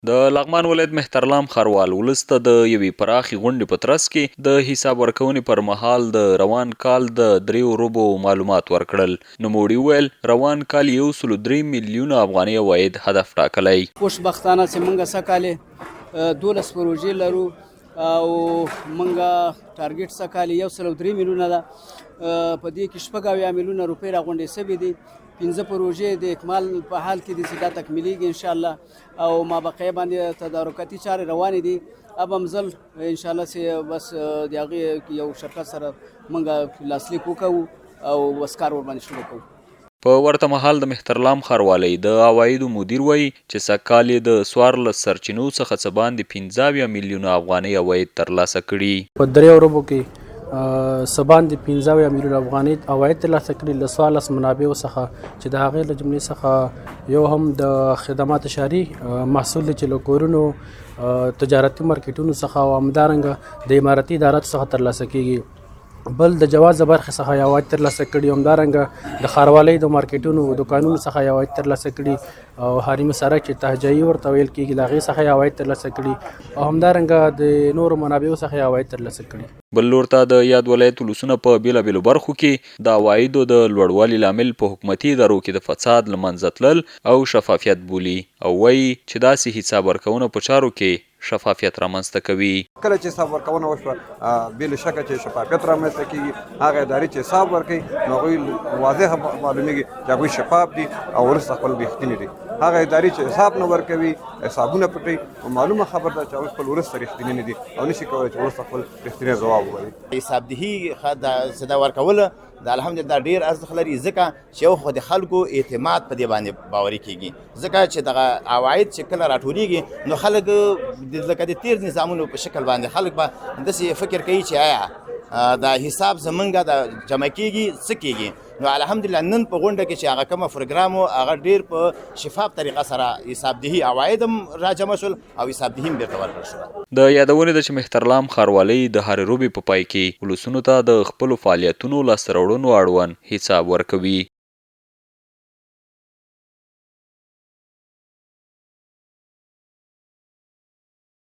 د لغمان ولایت مهترلام ښاروال ولس ته د یوې پراخې غونډې په ترڅ کې د حساب ورکونې پر مهال د روان کال د 3 معلومات ورکړل. نوموړي وویل روان کال 103 میلیونه افغانۍ عواید هدف ټاکلی. خوشبختانه چې موږ سږ کال 12 پروژې لرو او موږ ټارګټ سږ کال 103 میلیونه ده. په دې کې 80 میلیونه روپۍ راغونډې شوي دي. 15 پروژې د اکمال په حال کې دي چې دا تکمیلیږي انشاءالله او مابقیه باندې تدارکاتي چارې روانې دي. اب هم زل انشاءالله چې بس د هغې یو شرکت سره موږ لاسلیک وکړو او بس کار ورباندې شروع کوو. په ورته مهال د مهترلام ښاروالۍ د عوایدو مدیر وایي چې سږ کال یې د 14 سرچینو څخه څه باندې 15 میلیونه افغانۍ عواید ترلاسه کړي. په 3 ورځو کې سباندې 15 میلیونه افغانۍ عواید ترلاسه کړي له 14 منابعو څخه چې د هغې له جملې څخه یو هم د خدمات شهري محصول دی چې له کورونو تجارتي مارکیټونو څخه او همدارنګه د امارتي اداراتو څخه ترلاسه کیږي. بل د جواز برخې څخه عواید ترلاسه کړي. همدارنګه د ښاروالۍ د مارکیټونو دوکانونو څخه عواید ترلاسه کړي او حریم سرک چې تهجعي ورته ویل کیږي له هغې څخه عواید ترلاسه کړي او همدارنګه د نورو منابعو څخه عواید ترلاسه کړي. بل لور ته د یاد ولایت ولسونه په بیلابیلو برخو کې د عوایدو د لوړوالي لامل په حکومتي ادارو کې د فساد له منځه تلل او شفافیت بولي او وایي چې داسې حساب ورکونه په چارو کې شفافیت رامنځته کوي. کله چې حساب ورکونه وشوه بې له شکه چې شفافیت رامنځته کېږي. هغه ادارې چې حساب ورکوي نو هغوی واضح معلومیږي چې هغوی شفاف دي او ولس خپل رښتیني دي. هغه ادارې چې حساب نه ورکوي حسابونه پټوي معلومه خبر ده چې هغوی خپل ولس ته رښتیني نه دي او نشي کولی چې ولس خپل رښتینی ځواب ووایي. حسابدهي صدا ورکوله د الحمدلله ډیر ارزښت لري ځکه چې یو خو د خلکو اعتماد په دې باندې باوري کیږي. ځکه چې دغه عواید چې کله راټولیږي نو خلک لکه د تیر نظامونو په شکل باندې خلک به داسې فکر کوي چې آیا دا حساب زمونږ د جمع کیږي څه کیږي. نو الحمدلله نن په غونډه کې چې هغه کومه پروګرام هغه ډیر په شفاف طریقه سره حسابدهي عواید هم راجمع شول او حسابدهي هم بیرته ورکړل شوه. د یادونې ده چې مهترلام ښاروالۍ د هرې روبې په پای کې ولسونو ته د خپلو فعالیتونو لاسته راوړنو اړوند حساب ورکوي.